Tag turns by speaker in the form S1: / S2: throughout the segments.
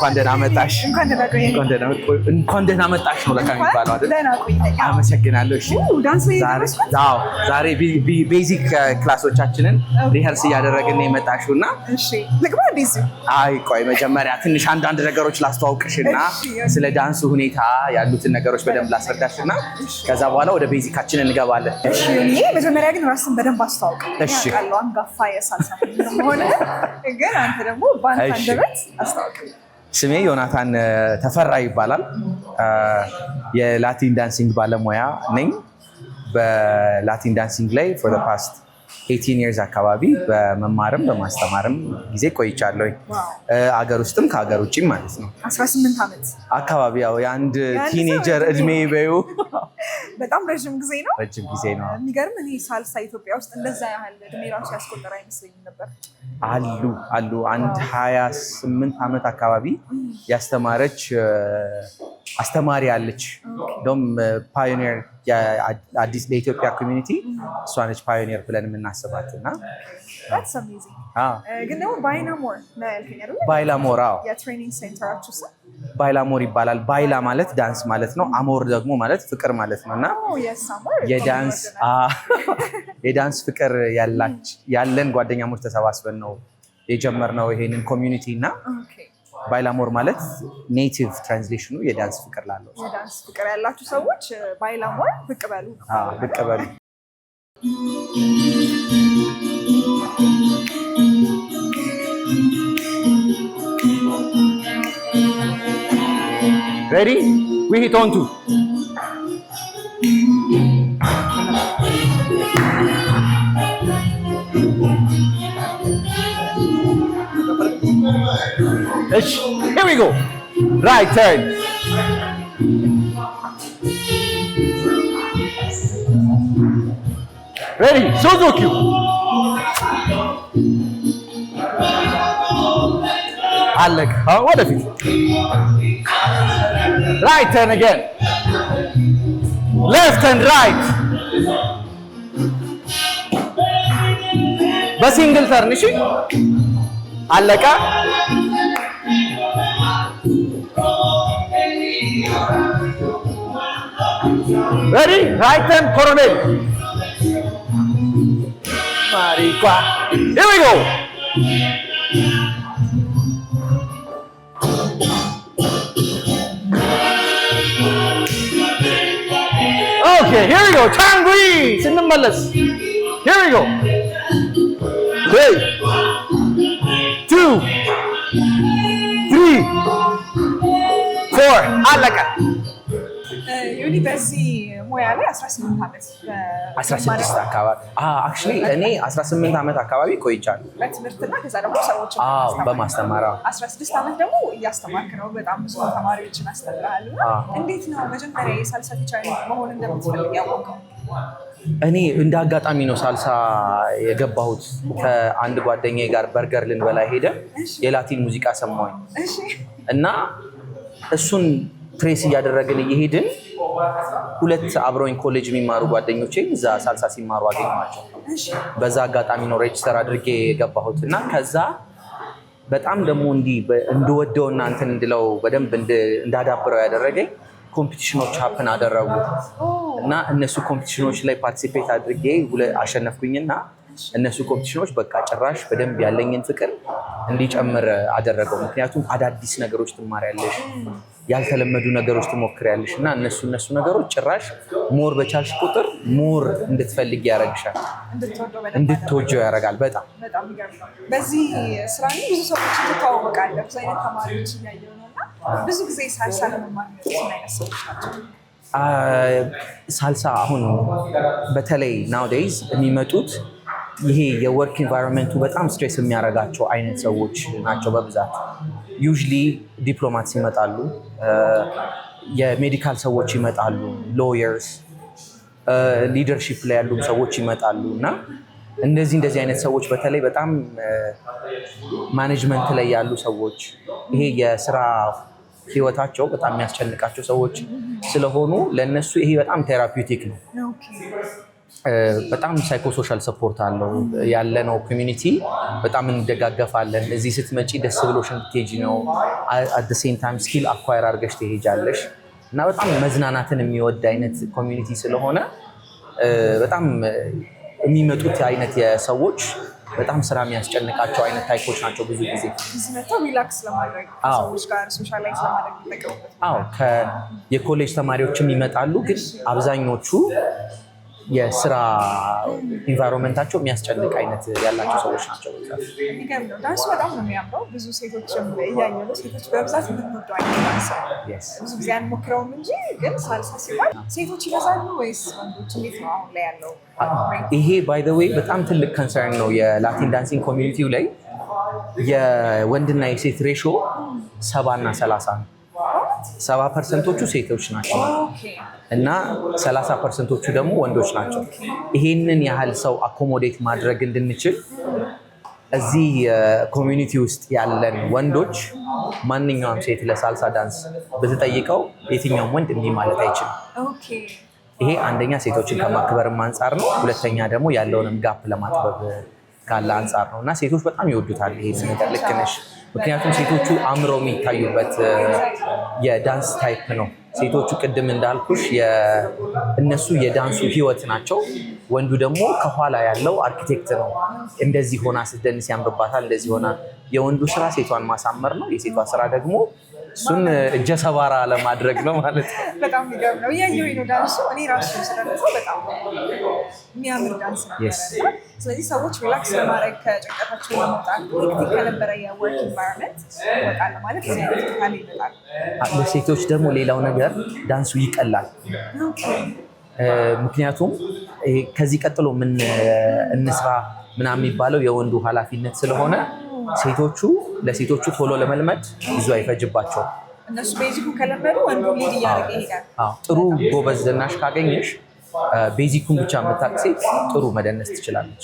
S1: እንኳን ደህና መጣሽ። እንኳን ደህና መጣሽ ነው ለካ የሚባለው አይደል? አመሰግናለሁ። እሺ ዛሬ ቤዚክ ክላሶቻችንን ሪኸርስ እያደረግን ነው የመጣሽውና
S2: እሺ ልግባ እንዴ?
S1: አይ ቆይ መጀመሪያ ትንሽ አንዳንድ ነገሮች ላስተዋውቅሽና ስለ ዳንሱ ሁኔታ ያሉትን ነገሮች በደንብ ላስረዳሽና ከዛ በኋላ ወደ ቤዚካችን እንገባለን።
S2: እሺ እኔ መጀመሪያ ግን ራስን በደንብ አስተዋውቅ። እሺ ያለው አንጋፋ የሳልሳ ሆነ ግን አንተ ደግሞ ባንተ አንደበት አስተዋውቅ።
S1: ስሜ ዮናታን ተፈራ ይባላል። የላቲን ዳንሲንግ ባለሙያ ነኝ። በላቲን ዳንሲንግ ላይ for the past 18 years አካባቢ በመማርም በማስተማርም ጊዜ ቆይቻለሁ። አገር ውስጥም ከሀገር ውጭም ማለት ነው።
S2: 18 ዓመት
S1: አካባቢ ያው የአንድ ቲኔጀር እድሜ በዩ
S2: በጣም ረጅም ጊዜ ነው።
S1: ረጅም ጊዜ ነው።
S2: የሚገርም እኔ ሳልሳ ኢትዮጵያ ውስጥ እንደዛ ያህል እድሜ ራሱ ያስቆጠረ አይመስለኝም ነበር።
S1: አሉ አንድ 28 ዓመት አካባቢ ያስተማረች አስተማሪ አለች። እንደውም ፓዮኒር አዲስ ለኢትዮጵያ ኮሚኒቲ እሷ ነች ፓዮኒር ብለን የምናስባት እና
S2: that's amazing ግን ደግሞ ባይላሞር ነው ያልከኝ አይደል?
S1: ባይላሞር
S2: የትሬኒንግ ሴንተራችሁ ስም
S1: ባይላሞር ይባላል። ባይላ ማለት ዳንስ ማለት ነው። አሞር ደግሞ ማለት ፍቅር ማለት ነውና የዳንስ ፍቅር ያለን ጓደኛሞች ተሰባስበን ነው የጀመርነው ይሄንን ኮሚኒቲ እና ባይላሞር ማለት ኔቲቭ ትራንስሌሽኑ የዳንስ ፍቅር ላለው
S2: የዳንስ ፍቅር ያላችሁ ሰዎች ባይላሞር ብቅ በሉ።
S1: ብቅ በሉ። Ready? We hit on two. Here we go. Right turn. Ready? Suzuki. Alec. What if it? Right turn again. Left and right. በሲንግል ተርን እሺ አለቃ Ready? Right turn, coronel. Maricua. Here we go. Okay, here we go. Tangui. Sinambalas. Here we go. 3, 2, 3, 4. Alaka.
S2: ዩኒቨርሲቲ ሙያ ላይ 18 ዓመት
S1: 16 አካባቢ አክቹሊ እኔ 18 ዓመት አካባቢ ቆይቻለሁ
S2: በትምህርትና ከዛ ደግሞ ሰዎችን
S1: በማስተማር
S2: 16 ዓመት ደግሞ እያስተማርክ ነው። በጣም ብዙ ተማሪዎችን አስተምረሃል። እንዴት ነው መጀመሪያ የሳልሳ ቲቸር መሆን እንደምትፈልግ ያወቀው?
S1: እኔ እንደ አጋጣሚ ነው ሳልሳ የገባሁት። ከአንድ ጓደኛዬ ጋር በርገር ልንበላ ሄደ የላቲን ሙዚቃ ሰማሁኝ እና እሱን ትሬስ እያደረግን እየሄድን ሁለት አብረውኝ ኮሌጅ የሚማሩ ጓደኞቼ እዛ ሳልሳ ሲማሩ አገኘኋቸው። በዛ አጋጣሚ ነው ሬጅስተር አድርጌ የገባሁት እና ከዛ በጣም ደግሞ እንደወደውና እንትን እንድለው በደንብ እንዳዳብረው ያደረገኝ ኮምፒቲሽኖች ሀፕን አደረጉ እና እነሱ ኮምፒቲሽኖች ላይ ፓርቲሲፔት አድርጌ አሸነፍኩኝና እነሱ ኮምፒቲሽኖች በቃ ጭራሽ በደንብ ያለኝን ፍቅር እንዲጨምር አደረገው። ምክንያቱም አዳዲስ ነገሮች ትማሪያለሽ፣ ያልተለመዱ ነገሮች ትሞክሪያለሽ እና እነሱ ነገሮች ጭራሽ ሞር በቻልሽ ቁጥር ሞር እንድትፈልጊ ያደርግሻል፣ እንድትወጂው ያደርጋል። በጣም
S2: በዚህ ስራ ላይ ብዙ ሰዎች ትተዋወቃለህ፣ ብዙ አይነት ተማሪዎች እያየሁ ነው እና ብዙ ጊዜ ሳልሳ ለመማር ምን አይነት ሰዎች ናቸው?
S1: ሳልሳ አሁን በተለይ ናውዴይዝ የሚመጡት ይሄ የወርክ ኢንቫይሮንመንቱ በጣም ስትሬስ የሚያደርጋቸው አይነት ሰዎች ናቸው በብዛት። ዩዥሊ ዲፕሎማትስ ይመጣሉ፣ የሜዲካል ሰዎች ይመጣሉ፣ ሎየርስ፣ ሊደርሺፕ ላይ ያሉ ሰዎች ይመጣሉ እና እንደዚህ አይነት ሰዎች በተለይ በጣም ማኔጅመንት ላይ ያሉ ሰዎች ይሄ የስራ ህይወታቸው በጣም የሚያስጨንቃቸው ሰዎች ስለሆኑ ለነሱ ይሄ በጣም ቴራፒውቲክ ነው። በጣም ሳይኮሶሻል ሰፖርት አለው ያለነው ኮሚኒቲ። በጣም እንደጋገፋለን። እዚህ ስትመጪ ደስ ብሎሽ እንድትሄጂ ነው። አት ዘ ሴም ታይም ስኪል አኳየር አድርገሽ ትሄጃለሽ እና በጣም መዝናናትን የሚወድ አይነት ኮሚኒቲ ስለሆነ በጣም የሚመጡት አይነት የሰዎች በጣም ስራ የሚያስጨንቃቸው አይነት ታይፖች ናቸው። ብዙ ጊዜ
S2: ሪላክስ ለማድረግ ሰዎች ጋር ሶሻላይዝ ለማድረግ የሚጠቀሙበት።
S1: የኮሌጅ ተማሪዎችም ይመጣሉ፣ ግን አብዛኞቹ የስራ ኢንቫይሮንመንታቸው የሚያስጨንቅ አይነት ያላቸው ሰዎች ናቸው።
S2: የሚገርም ነው። ዳንሱ በጣም ነው የሚያምረው። ብዙ ሴቶችም እያየሁ ነው። ሴቶች በብዛት የምትወደው አይነት ዳንስ ብዙ ጊዜ አንሞክረውም እንጂ ግን ሳልሳ ሲባል ሴቶች ይበዛሉ ወይስ ወንዶች? እንዴት ነው አሁን ላይ ያለው?
S1: ይሄ ባይ ዘ ዌይ በጣም ትልቅ ኮንሰርን ነው የላቲን ዳንሲንግ ኮሚኒቲው ላይ። የወንድና የሴት ሬሾ 70 እና 30 ነው። 70% ሴቶች ናቸው እና 30% ደግሞ ወንዶች ናቸው። ይሄንን ያህል ሰው አኮሞዴት ማድረግ እንድንችል እዚህ ኮሚኒቲ ውስጥ ያለን ወንዶች ማንኛውም ሴት ለሳልሳ ዳንስ ብትጠይቀው የትኛውም ወንድ እንዲህ ማለት አይችልም። ይሄ አንደኛ ሴቶችን ከማክበርም አንጻር ነው፣ ሁለተኛ ደግሞ ያለውንም ጋፕ ለማጥበብ ካለ አንጻር ነው እና ሴቶች በጣም ይወዱታል ይሄ ነገር። ልክ ነሽ። ምክንያቱም ሴቶቹ አምረው የሚታዩበት የዳንስ ታይፕ ነው። ሴቶቹ ቅድም እንዳልኩሽ እነሱ የዳንሱ ህይወት ናቸው። ወንዱ ደግሞ ከኋላ ያለው አርኪቴክት ነው። እንደዚህ ሆና ስትደንስ ያምርባታል፣ እንደዚህ ሆና። የወንዱ ስራ ሴቷን ማሳመር ነው፣ የሴቷ ስራ ደግሞ እሱን እጀ ሰባራ ለማድረግ ነው ማለት ነው።
S2: በጣም የሚገርም ነው። እያየሁኝ ነው ዳንሱ። እኔ ራሱ ስለነሳው በጣም የሚያምር ዳንስ ነበር። ስለዚህ ሰዎች ሪላክስ ለማድረግ ከጭንቀታቸው ለመውጣት ሄክቲክ ከነበረ የወርክ ኢንቫይሮንመንት ወጣ ለማለት እዚህ አይነት ካለ ይመጣል።
S1: ለሴቶች ደግሞ ሌላው ነገር ዳንሱ ይቀላል። ምክንያቱም ከዚህ ቀጥሎ ምን እንስራ ምናምን የሚባለው የወንዱ ኃላፊነት ስለሆነ ለሴቶቹ ቶሎ ለመልመድ ብዙ አይፈጅባቸውም።
S2: እነሱ ቤዚኩ ከለመዱ ወንዱ ሊድ እያደረገ ይሄዳል።
S1: ጥሩ ጎበዝ ዘናሽ ካገኘሽ ቤዚኩን ብቻ የምታውቅ ሴት ጥሩ መደነስ ትችላለች።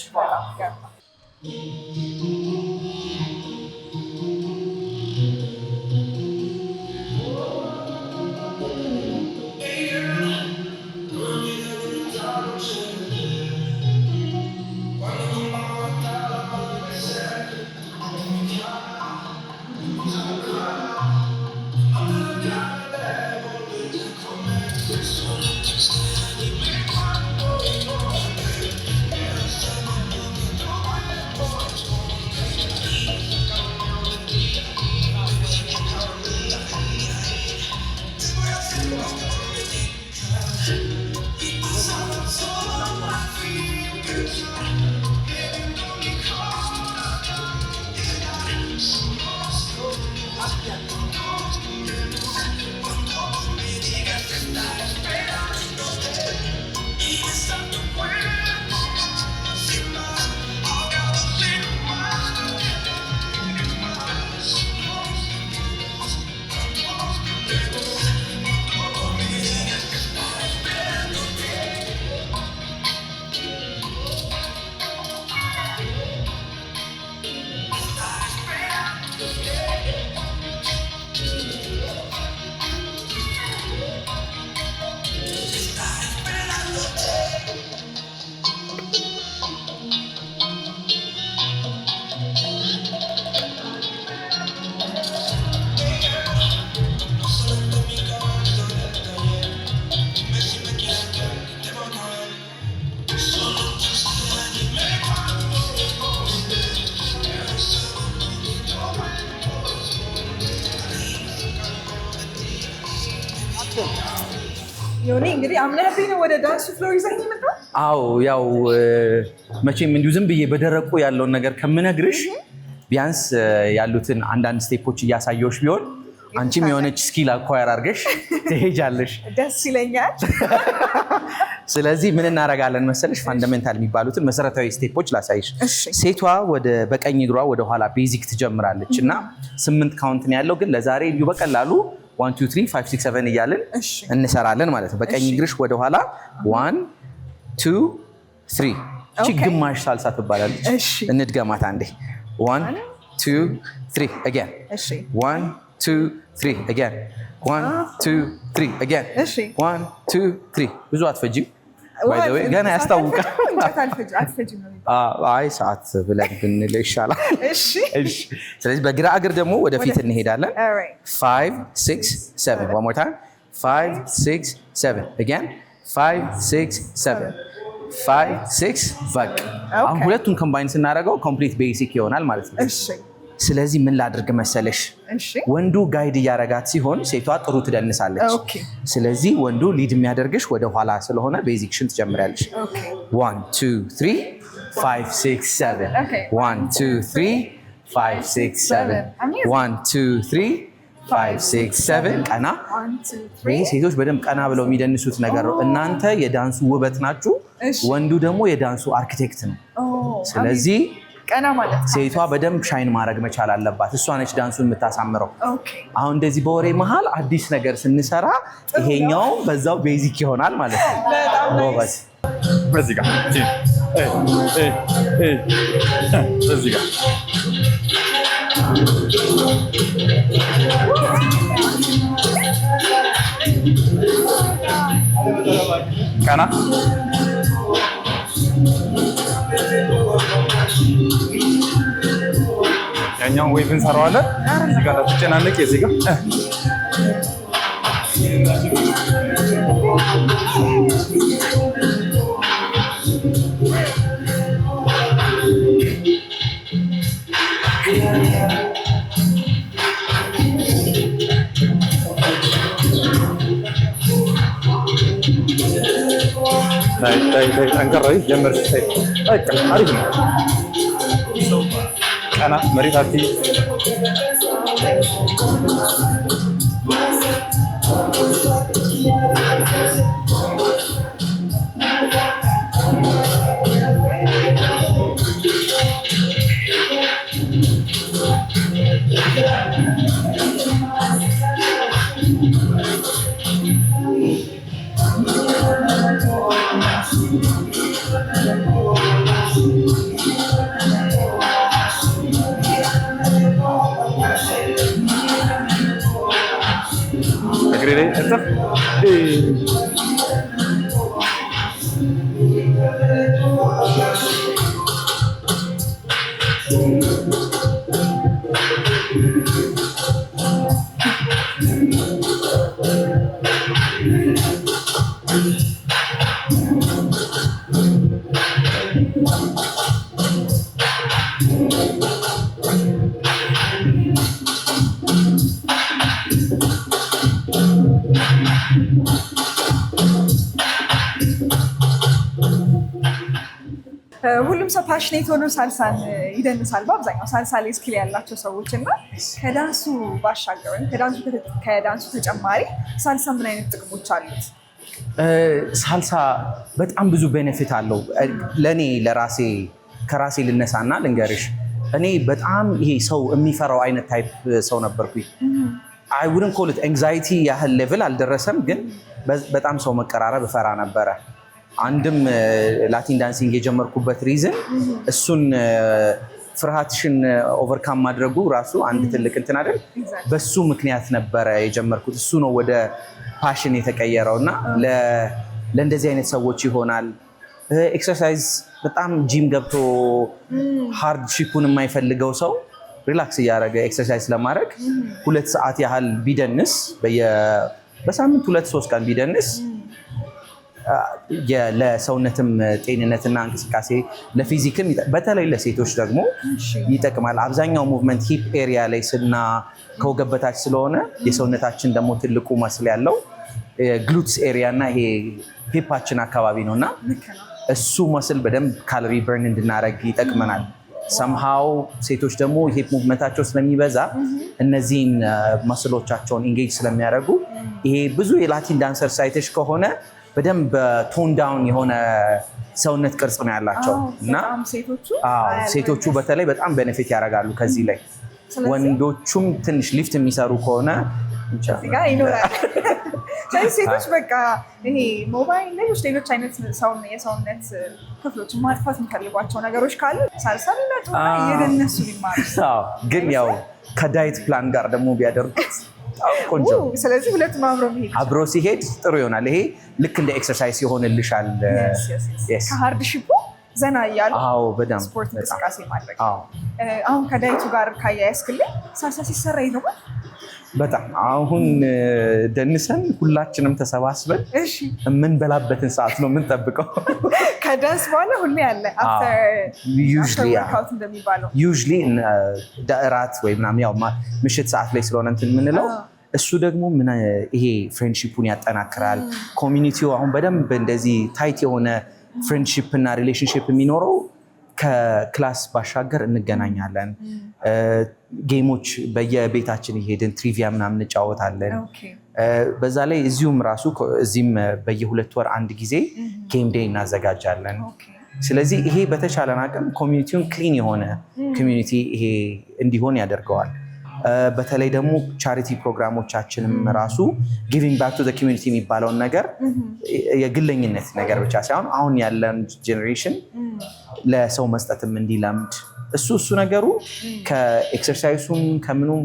S2: ዮኒ እንግዲህ አምነህብኝ ነው ወደ ዳንሱ ፍሎር ይዘኝ የመጣው?
S1: አዎ ያው መቼም እንዲሁ ዝም ብዬ በደረቁ ያለውን ነገር ከምነግርሽ ቢያንስ ያሉትን አንዳንድ ስቴፖች እያሳየሁሽ ቢሆን አንቺም የሆነች ስኪል አኳየር አድርገሽ ትሄጃለሽ።
S2: ደስ ይለኛል።
S1: ስለዚህ ምን እናደርጋለን መሰለሽ፣ ፋንዳሜንታል የሚባሉትን መሰረታዊ ስቴፖች ላሳይሽ። ሴቷ በቀኝ እግሯ ወደኋላ ቤዚክ ትጀምራለች እና 8 ካውንት ነው ያለው፣ ግን ለዛሬ እንዲሁ በቀላሉ 1 2 3 5 6 7 እያልን እንሰራለን ማለት ነው። በቀኝ እግርሽ ወደኋላ 1 2 3። እቺ ግማሽ ሳልሳ ትባላለች። እንድገማት አንዴ 1 2 3 again 1 2 3 again 1 2 3 again 1 2 3። ብዙ አትፈጂም። ገና ያስታውቃል። አይ ሰዓት ብለን ብንል ይሻላል። ስለዚህ በግራ እግር ደግሞ ወደፊት እንሄዳለን። 5 6 7 one more time 5 6 7 again 5 6 7 5 6 በቃ አሁን ሁለቱን ኮምባይን ስናደርገው ኮምፕሊት ቤሲክ ይሆናል ማለት ነው። ስለዚህ ምን ላድርግ መሰለሽ፣ ወንዱ ጋይድ እያረጋት ሲሆን ሴቷ ጥሩ ትደንሳለች። ስለዚህ ወንዱ ሊድ የሚያደርግሽ ወደ ኋላ ስለሆነ ቤዚክሽን ትጀምሪያለሽ። 1 2 3 5 6 7 1 2 3 5 6 7 1 2 3 5 6 7 ቀና። ይህ ሴቶች በደንብ ቀና ብለው የሚደንሱት ነገር ነው። እናንተ የዳንሱ ውበት ናችሁ፣ ወንዱ ደግሞ የዳንሱ አርኪቴክት ነው። ስለዚህ ሴቷ በደንብ ሻይን ማድረግ መቻል አለባት። እሷ ነች ዳንሱን የምታሳምረው። አሁን እንደዚህ በወሬ መሃል አዲስ ነገር ስንሰራ ይሄኛው በዛው ቤዚክ ይሆናል ማለት ነው። ጎበዝ።
S3: በዚህ ጋር በዚህ ጋር ቀና ያኛውን ዌቭ እንሰራዋለን። እዚህ ጋር ተጨናነቅ እዚህ ጋር ጠንከር ጀምር። አሪፍ ነው። ቀና መሬት አትይ። Agree, Esther?
S2: ሁሉም ሰው ፓሽኔት ሆኖ ሳልሳን ይደንሳል። በአብዛኛው ሳልሳ ላይ ስኪል ያላቸው ሰዎች እና ከዳንሱ ባሻገር ወይም ከዳንሱ ተጨማሪ ሳልሳ ምን አይነት ጥቅሞች አሉት?
S1: ሳልሳ በጣም ብዙ ቤኔፊት አለው። ለእኔ ከራሴ ልነሳና ልንገርሽ። እኔ በጣም ይሄ ሰው የሚፈራው አይነት ታይፕ ሰው ነበርኩኝ። አይ ውድንት ኮል ኢት ኤንግዛይቲ ያህል ሌቭል አልደረሰም፣ ግን በጣም ሰው መቀራረብ እፈራ ነበረ። አንድም ላቲን ዳንሲንግ የጀመርኩበት ሪዝን እሱን ፍርሃትሽን ኦቨርካም ማድረጉ ራሱ አንድ ትልቅ እንትን አይደል? በሱ ምክንያት ነበረ የጀመርኩት። እሱ ነው ወደ ፓሽን የተቀየረው እና ለእንደዚህ አይነት ሰዎች ይሆናል። ኤክሰርሳይዝ በጣም ጂም ገብቶ ሃርድ ሺፑን የማይፈልገው ሰው ሪላክስ እያደረገ ኤክሰርሳይዝ ለማድረግ 2 ሰዓት ያህል ቢደንስ በሳምንት 2-3 ቀን ቢደንስ ለሰውነትም ጤንነትና እንቅስቃሴ ለፊዚክም በተለይ ለሴቶች ደግሞ ይጠቅማል። አብዛኛው ሙቭመንት ሂፕ ኤሪያ ላይ ከወገብ በታች ስለሆነ የሰውነታችን ደግሞ ትልቁ መስል ያለው ግሉትስ ኤሪያ እና ይሄ ሂፓችን አካባቢ ነው እና እሱ መስል በደንብ ካሎሪ በርን እንድናደርግ ይጠቅመናል። ሰምሃው ሴቶች ደግሞ ሂፕ ሙቭመንታቸው ስለሚበዛ እነዚህን መስሎቻቸውን ኢንጌጅ ስለሚያደርጉ ይሄ ብዙ የላቲን ዳንሰር ሳይተሽ ከሆነ በደንብ ቶን ዳውን የሆነ ሰውነት ቅርጽ ነው ያላቸው እና ሴቶቹ በተለይ በጣም ቤኔፊት ያደርጋሉ ከዚህ ላይ። ወንዶቹም ትንሽ ሊፍት የሚሰሩ ከሆነ
S2: ይኖራል። ስለዚህ ሴቶች በቃ ይሄ ሞባይል፣ ሌሎች አይነት የሰውነት ክፍሎች ማጥፋት የሚፈልጓቸው ነገሮች ካሉ ሳልሳ ሊመጡ እየደነሱ ሊማሩ፣
S1: ግን ያው ከዳይት ፕላን ጋር ደግሞ ቢያደርጉት በጣም ቆንጆ።
S2: ስለዚህ ሁለቱም
S1: አብሮ ሲሄድ ጥሩ ይሆናል። ይሄ ልክ እንደ ኤክሰርሳይዝ ይሆንልሻል።
S2: ከሃርድ ሺፑ ዘና እያሉ
S1: በደንብ
S2: ስፖርት እንቅስቃሴ ማድረግ። አሁን ከዳይቱ ጋር ካያያዝክልኝ ሳልሳ ሲሰራ ይኖራል
S1: በጣም አሁን ደንሰን ሁላችንም ተሰባስበን የምንበላበትን ሰዓት ነው የምንጠብቀው።
S2: ከዳንስ በኋላ ሁሌ አለ
S1: ዩዥሊ እራት ወይ ምናምን ያው ምሽት ሰዓት ላይ ስለሆነ እንትን የምንለው እሱ ደግሞ ይሄ ፍሬንድሺፑን ያጠናክራል። ኮሚኒቲው አሁን በደንብ እንደዚህ ታይት የሆነ ፍሬንድሺፕ እና ሪሌሽንሺፕ የሚኖረው ከክላስ ባሻገር እንገናኛለን። ጌሞች በየቤታችን እየሄድን ትሪቪያ ምናምን እንጫወታለን። በዛ ላይ እዚህም በየ2 ወር አንድ ጊዜ ጌም ዴይ እናዘጋጃለን። ስለዚህ ይሄ በተቻለን አቅም ኮሚኒቲውን ክሊን የሆነ ኮሚኒቲ ይሄ እንዲሆን ያደርገዋል። በተለይ ደግሞ ቻሪቲ ፕሮግራሞቻችንም ራሱ ጊቪንግ ባክ ቱ ዘ ኮሚኒቲ የሚባለውን ነገር የግለኝነት ነገር ብቻ ሳይሆን አሁን ያለን ጄኔሬሽን ለሰው መስጠትም እንዲለምድ እሱ ነገሩ ከኤክሰርሳይሱም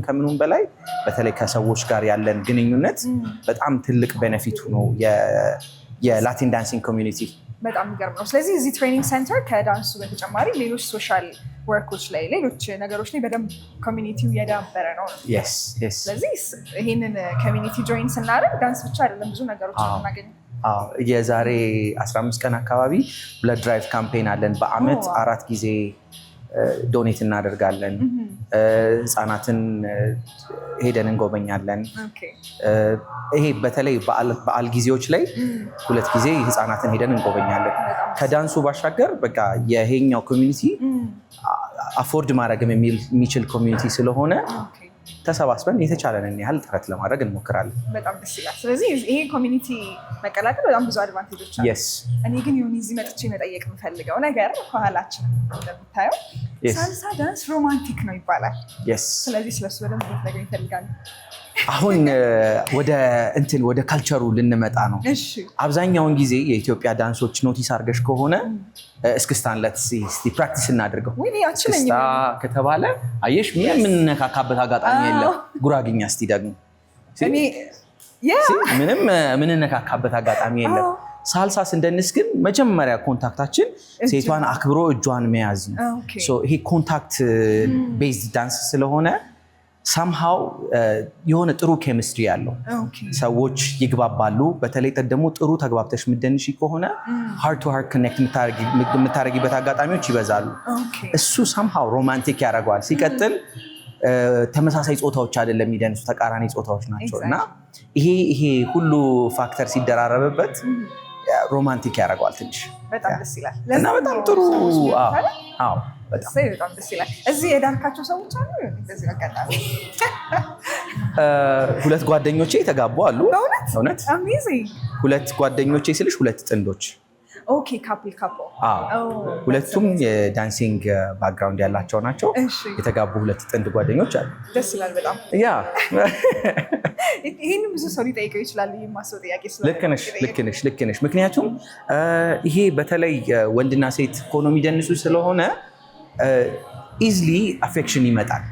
S1: ከምኑም በላይ በተለይ ከሰዎች ጋር ያለን ግንኙነት በጣም ትልቅ ቤኔፊቱ ነው የላቲን ዳንሲንግ ኮሚኒቲ።
S2: በጣም የሚገርም ነው። ስለዚህ እዚህ ትሬኒንግ ሴንተር ከዳንሱ በተጨማሪ ሌሎች ሶሻል ወርኮች ላይ ሌሎች ነገሮች ላይ በደንብ ኮሚኒቲው የዳበረ ነው። ስለዚህ ይህንን ኮሚኒቲ ጆይን ስናደርግ ዳንስ ብቻ አይደለም ብዙ ነገሮች እናገኛለን።
S1: የዛሬ 15 ቀን አካባቢ ብለድ ድራይቭ ካምፔን አለን። በአመት 4 ጊዜ ዶኔት እናደርጋለን። ህፃናትን ሄደን እንጎበኛለን። ይሄ በተለይ በዓል ጊዜዎች ላይ 2 ጊዜ ህፃናትን ሄደን እንጎበኛለን። ከዳንሱ ባሻገር በቃ የሄኛው ኮሚኒቲ አፎርድ ማድረግም የሚችል ኮሚኒቲ ስለሆነ ተሰባስበን የተቻለንን ያህል ጥረት ለማድረግ እንሞክራለን።
S2: በጣም ደስ ይላል። ስለዚህ ይሄ ኮሚኒቲ መቀላቀል በጣም ብዙ አድቫንቴጆች አሉ። እኔ ግን የሆነ እዚህ መጥቼ መጠየቅ የምፈልገው ነገር ከኋላችን እንደምታየው ሳልሳ ዳንስ ሮማንቲክ ነው ይባላል። ስለዚህ ስለሱ በደንብ ነገር ይፈልጋል።
S1: አሁን ወደ ካልቸሩ ልንመጣ ነው። አብዛኛውን ጊዜ የኢትዮጵያ ዳንሶች ኖቲስ አድርገሽ ከሆነ እስክስታን ፕራክቲስ እናድርገው። እስክስታ ከተባለ አየሽ የምንነካካበት አጋጣሚ የለም። ጉራግኛ እስቲ ደግሞ ምንም ምንነካካበት አጋጣሚ የለም። ሳልሳ ስንደንስ ግን መጀመሪያ ኮንታክታችን ሴቷን አክብሮ እጇን መያዝ ነው። ይሄ ኮንታክት ቤዝድ ዳንስ ስለሆነ ሳምሃው የሆነ ጥሩ ኬሚስትሪ ያለው ሰዎች ይግባባሉ። በተለይ ደግሞ ጥሩ ተግባብተሽ ምደንሽ ከሆነ ሃርት ቱ ሃርት ኮኔክት የምታደርጊበት አጋጣሚዎች ይበዛሉ። እሱ ሳምሃው ሮማንቲክ ያደርገዋል። ሲቀጥል ተመሳሳይ ጾታዎች አይደለም የሚደንሱ ተቃራኒ ጾታዎች ናቸው እና ይሄ ሁሉ ፋክተር ሲደራረብበት ሮማንቲክ ያደርገዋል ትንሽ።
S2: በጣም ደስ ይላል
S1: እና በጣም ጥሩ
S2: በጣም ደስ ይላል። እዚህ የዳርካቸው ሰዎች አሉ። በዚህ አጋጣሚ
S1: 2 ጓደኞቼ የተጋቡ አሉ።
S2: በእውነት አሜዚንግ።
S1: 2 ጓደኞቼ ስልሽ 2 ጥንዶች።
S2: ኦኬ ካፕል
S1: ሁለቱም የዳንሲንግ ባክግራውንድ ያላቸው ናቸው። የተጋቡ 2 ጥንድ ጓደኞች አሉ።
S2: ደስ ይላል በጣም ይህን ብዙ ሰው ሊጠይቀው ይችላል። የማስበው ጥያቄ
S1: ልክ ነሽ። ምክንያቱም ይሄ በተለይ ወንድና ሴት ሆኖ የሚደንሱ ስለሆነ ኢዝሊ አፌክሽን ይመጣል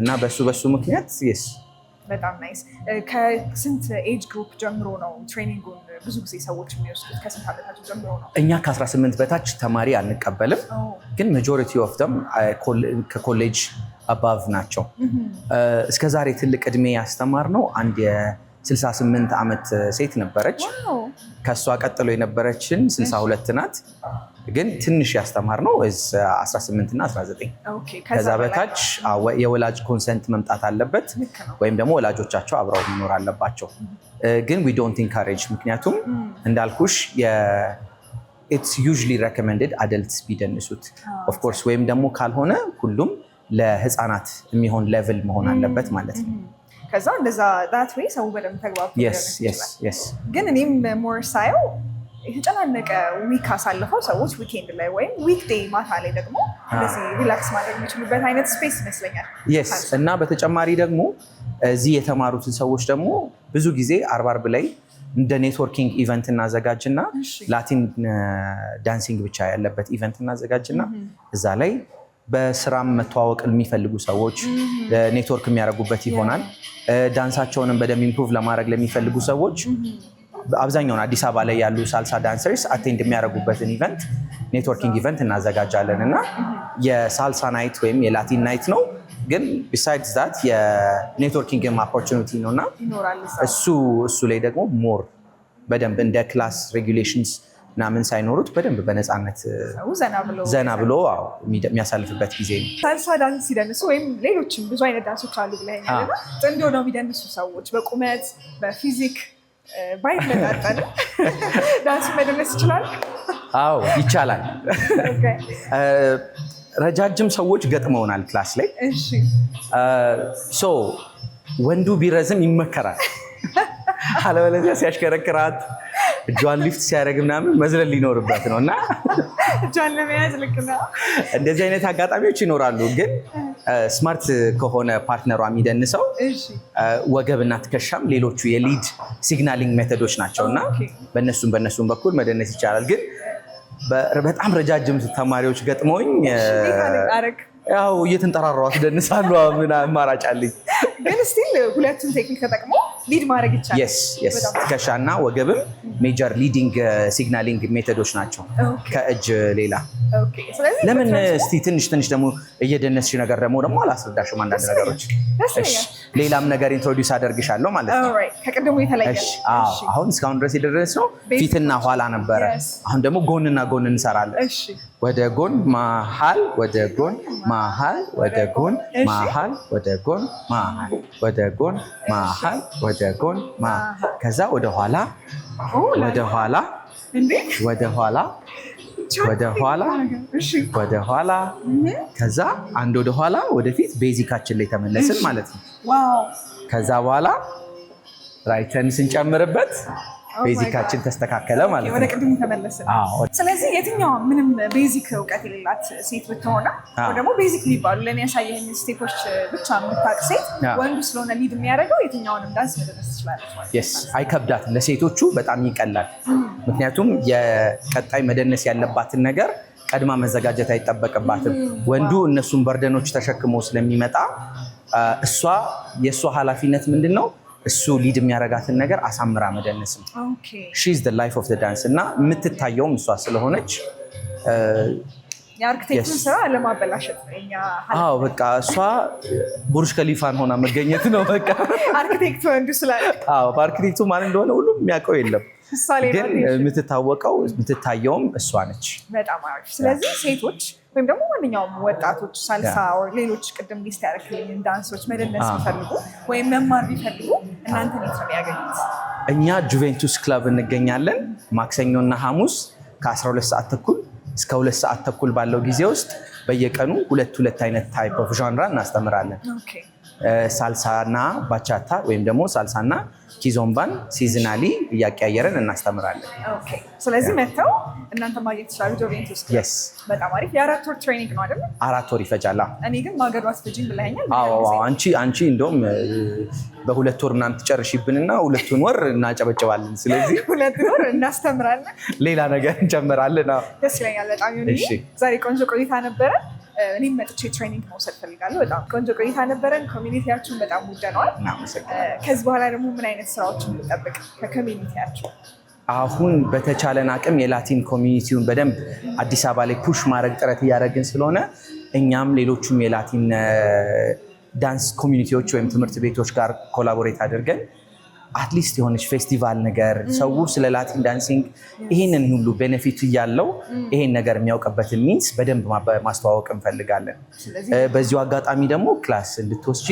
S1: እና በሱ ምክንያት
S2: በጣም ናይስ። ከስንት ኤጅ ግሩፕ ጀምሮ ነው ትሬኒንጉን ብዙ ጊዜ ሰዎች የሚወስዱት? ከስንት ዓመታቸው ጀምሮ ነው?
S1: እኛ ከ18 በታች ተማሪ አንቀበልም፣ ግን ማጆሪቲ ኦፍ ደም ከኮሌጅ አባቭ ናቸው። እስከዛሬ ትልቅ እድሜ ያስተማርነው አንድ የ68 ዓመት ሴት ነበረች። ከእሷ ቀጥሎ የነበረችን 62 ናት። ግን ትንሽ ያስተማርነው 18 እና 19። ከዛ በታች የወላጅ ኮንሰንት መምጣት አለበት ወይም ደግሞ ወላጆቻቸው አብረው መኖር አለባቸው። ግን we don't encourage ምክንያቱም እንዳልኩሽ it's usually recommended adults ቢደንሱት of course ወይም ደግሞ ካልሆነ ሁሉም ለህፃናት የሚሆን ሌቭል መሆን አለበት ማለት ነው።
S2: ከዛ እንደዛ that way ሰው በደንብ ተግባብቶ
S1: yes
S2: ግን እኔም ሞር ሳየው የተጨናነቀ ዊክ አሳልፈው ሰዎች ዊኬንድ ላይ ወይም ዊክዴይ ማታ ላይ ደግሞ እንደዚህ ሪላክስ ማድረግ የሚችሉበት አይነት ስፔስ ይመስለኛል።
S1: እና በተጨማሪ ደግሞ እዚህ የተማሩትን ሰዎች ደግሞ ብዙ ጊዜ አርብ ላይ እንደ ኔትወርኪንግ ኢቨንት እናዘጋጅና ላቲን ዳንሲንግ ብቻ ያለበት ኢቨንት እናዘጋጅና እዛ ላይ በስራም መተዋወቅ የሚፈልጉ ሰዎች ኔትወርክ የሚያደርጉበት ይሆናል። ዳንሳቸውንም በደንብ ኢምፕሩቭ ለማድረግ ለሚፈልጉ ሰዎች አብዛኛውን አዲስ አበባ ላይ ያሉ ሳልሳ ዳንሰርስ አቴንድ የሚያደርጉበትን ኢቨንት ኔትወርኪንግ ኢቨንት እናዘጋጃለን እና የሳልሳ ናይት ወይም የላቲን ናይት ነው። ግን ቢሳይድስ ዛት የኔትወርኪንግ ኦፖርቹኒቲ ነው እና እሱ ላይ ደግሞ ሞር በደንብ እንደ ክላስ ሬጉሌሽንስ ምናምን ሳይኖሩት በደንብ በነፃነት ዘና ብሎ የሚያሳልፍበት ጊዜ ነው።
S2: ሳልሳ ዳንስ ሲደንሱ ወይም ሌሎችም ብዙ አይነት ዳንሶች አሉ ብለኸኛል እና ጥንድ ሆነው የሚደንሱ ሰዎች በቁመት በፊዚክ ባይመጣጠንም ዳንስ መደነስ ይችላል?
S1: አዎ ይቻላል። ረጃጅም ሰዎች ገጥመውናል ክላስ ላይ። ወንዱ ቢረዝም ይመከራል። አለበለዚያ ሲያሽከረክራት እጇን ሊፍት ሲያደርግ ምናምን መዝለል ሊኖርበት ነው እና
S2: እጇን ለመያዝ ልክ ነው።
S1: እንደዚህ አይነት አጋጣሚዎች ይኖራሉ። ግን ስማርት ከሆነ ፓርትነሯ የሚደንሰው ወገብና ትከሻም ሌሎቹ የሊድ ሲግናሊንግ ሜቶዶች ናቸው እና በእነሱም በኩል መደነስ ይቻላል። ግን በጣም ረጃጅም ተማሪዎች ገጥመውኝ ያው እየተንጠራራው አስደንሳሉ። ምን አማራጭ አለኝ?
S2: ግን ስቲል ሁለቱም ቴክኒክ ተጠቅሞ ሊድ ማድረግ ይቻላል።
S1: የስ ትከሻና ወገብም ሜጀር ሊዲንግ ሲግናሊንግ ሜቶዶች ናቸው ከእጅ ሌላ። ለምን እስቲ ትንሽ ደግሞ እየደነስሽ ነገር ደግሞ አላስረዳሽም አንዳንድ ነገሮች። ሌላም ነገር ኢንትሮዲውስ አደርግሻለሁ ማለት ነው።
S2: ከቀደሙ የተለየ
S1: አሁን እስካሁን ድረስ የደረስነው ፊትና ኋላ ነበረ። አሁን ደግሞ ጎንና ጎን እንሰራለን። ወደ ጎን መሀል፣ ወደ ጎን መሀል፣ ወደ ጎን መሀል፣ ወደ ጎን መሀል፣ ወደ ጎን መሀል፣ ወደ ጎን መሀል፣ ከዛ ወደ ኋላ፣ ወደ ኋላ፣ ወደ ኋላ፣ ወደ ኋላ፣ ወደ ኋላ፣ ከዛ አንድ ወደ ኋላ ወደፊት ቤዚካችን ላይ ተመለስን ማለት ነው። ከዛ በኋላ ራይተን ስንጨምርበት ቤዚካችን ተስተካከለ ማለት ነው።
S2: ወደ ቅድም ተመለስን። ስለዚህ የትኛው ምንም ቤዚክ እውቀት የሌላት ሴት ብትሆን ወይ ደግሞ ቤዚክ የሚባሉ ለኔ ያሳየኝ ስቴፖች ብቻ የምታውቅ ሴት ወንዱ ስለሆነ ሊድ የሚያደርገው የትኛውንም ዳንስ መደነስ ትችላለች ማለት ነው።
S1: የስ አይከብዳትም። ለሴቶቹ በጣም ይቀላል። ምክንያቱም የቀጣይ መደነስ ያለባትን ነገር ቀድማ መዘጋጀት አይጠበቅባትም። ወንዱ እነሱን በርደኖች ተሸክሞ ስለሚመጣ የእሷ ኃላፊነት ምንድን ነው? እሱ ሊድ የሚያረጋትን ነገር አሳምራ መደነስም። ሺዝ ዘ ላይፍ ኦፍ ዘ ዳንስ እና የምትታየውም እሷ ስለሆነች
S2: የአርክቴክቱን ስራ ለማበላሸት ነው።
S1: በቃ እሷ ቡርጅ ከሊፋን ሆና መገኘት ነው። በቃ
S2: አርክቴክቱ ወንዱ ስላለ
S1: በአርክቴክቱ ማን እንደሆነ ሁሉም የሚያውቀው የለም። ግን የምትታወቀው የምትታየውም እሷ ነች።
S2: በጣም አሪፍ። ስለዚህ ሴቶች ወይም ደግሞ ማንኛውም ወጣቶች ሳልሳ ሌሎች ቅድም ሊስት ያደረግልኝ ዳንሶች መደነስ ቢፈልጉ ወይም መማር ቢፈልጉ እናንተ የት ነው የሚያገኙት?
S1: እኛ ጁቬንቱስ ክለብ እንገኛለን። ማክሰኞና ሐሙስ ከ12 ሰዓት ተኩል እስከ 2 ሰዓት ተኩል ባለው ጊዜ ውስጥ በየቀኑ ሁለት አይነት ታይፕ ኦፍ ዣንራ እናስተምራለን። ሳልሳና ባቻታ ወይም ደግሞ ሳልሳና ኪዞምባን ሲዝናሊ እያቀያየረን እናስተምራለን።
S2: ስለዚህ መጥተው እናንተ ማግኘት ይችላሉ ጁቬንቱስ። በጣም አሪፍ። የ4 ወር ትሬኒንግ ነው አይደል? 4
S1: ወር ይፈጃል።
S2: እኔ ግን ማገዶ አስፈጅኝ ብለኸኛል።
S1: አንቺ እንደውም በ2 ወር ምናምን ትጨርሺብንና 2ቱን ወር እናጨበጭባለን። ስለዚህ
S2: 2 ወር እናስተምራለን፣
S1: ሌላ ነገር እንጨምራለን።
S2: ደስ ይለኛል በጣም። ዛሬ ቆንጆ ቆይታ ነበረ። እኔም መጥቼ ትሬኒንግ መውሰድ ፈልጋለሁ። በጣም ቆንጆ ቆይታ ነበረን። ኮሚኒቲያችሁን በጣም ወደነዋል። ከዚህ በኋላ ደግሞ ምን አይነት ስራዎችን እንጠብቅ ከኮሚኒቲያችሁ?
S1: አሁን በተቻለን አቅም የላቲን ኮሚኒቲውን በደንብ አዲስ አበባ ላይ ፑሽ ማድረግ ጥረት እያደረግን ስለሆነ እኛም ሌሎቹም የላቲን ዳንስ ኮሚኒቲዎች ወይም ትምህርት ቤቶች ጋር ኮላቦሬት አድርገን አትሊስት የሆነች ፌስቲቫል ነገር ሰው ስለ ላቲን ዳንሲንግ ይህንን ሁሉ ቤኔፊት እያለው ይሄን ነገር የሚያውቅበትን ሚንስ በደንብ ማስተዋወቅ እንፈልጋለን። በዚሁ አጋጣሚ ደግሞ ክላስ እንድትወስጂ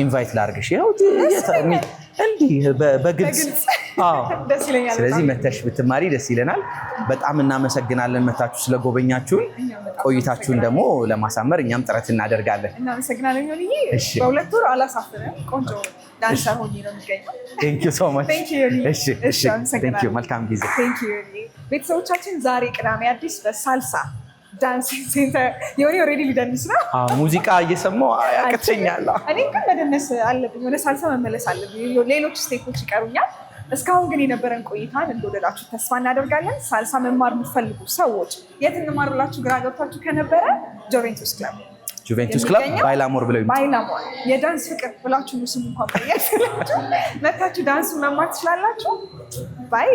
S1: ኢንቫይት ላድርግሽ። እንዲህ በግልጽ ስለዚህ መተሽ ብትማሪ ደስ ይለናል። በጣም እናመሰግናለን መታችሁ ስለጎበኛችሁን። ቆይታችሁን ደግሞ ለማሳመር እኛም ጥረት እናደርጋለን።
S2: እናመሰግናለን። በ2 ወር አላሳፍርም። ቆንጆ ዳንሰር ሆኜ ነው የሚገኘው።
S1: ቴንክ ዩ ሶ ማች። መልካም ጊዜ።
S2: ቤተሰቦቻችን ዛሬ ቅዳሜ አዲስ በሳልሳ ዳንሲንግ ሴንተር የሆነ ኦልሬዲ ሊደንስ ነው።
S1: ሙዚቃ እየሰማሁ ያቅተኛል።
S2: እኔ ግን መደነስ አለብኝ። ወደ ሳልሳ መመለስ አለብኝ። ሌሎች ስቴፖች ይቀሩኛል። እስካሁን ግን የነበረን ቆይታን እንደወደዳችሁ ተስፋ እናደርጋለን። ሳልሳ መማር የምትፈልጉ ሰዎች የት እንማር ብላችሁ ግራ ገብታችሁ ከነበረ ጁቬንቱስ ክለብ
S1: ባይላሞር ብለው
S2: ባይላሞር የዳንስ ፍቅር ብላችሁ ስሙ እንኳን ባያችሁ መታችሁ ዳንሱን መማር ትችላላችሁ። ባይ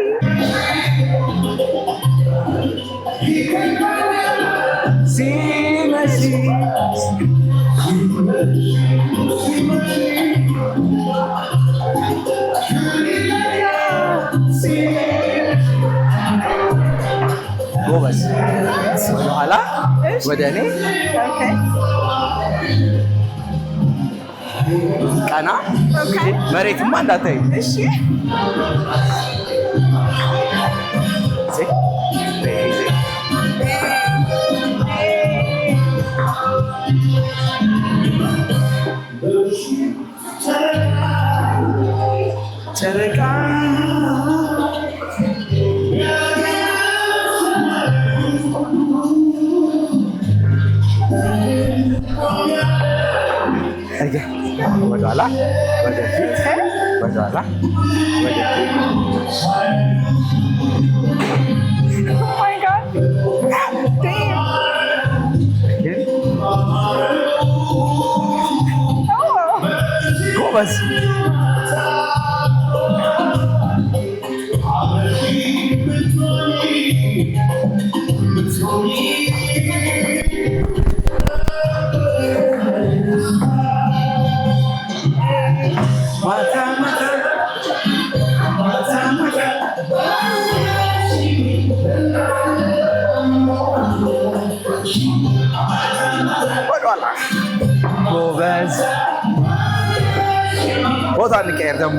S1: ጎበዝ ወደኋላ ወደ እኔ ቀና መሬትማ እንዳታይ
S2: እሺ
S1: ጨረቃ ወደኋላ ወደፊት ወደኋላ ወደፊት
S2: Oh my God. Damn.
S1: ጎበዝ ጎበዝ ቦታ እንቀየር ደግሞ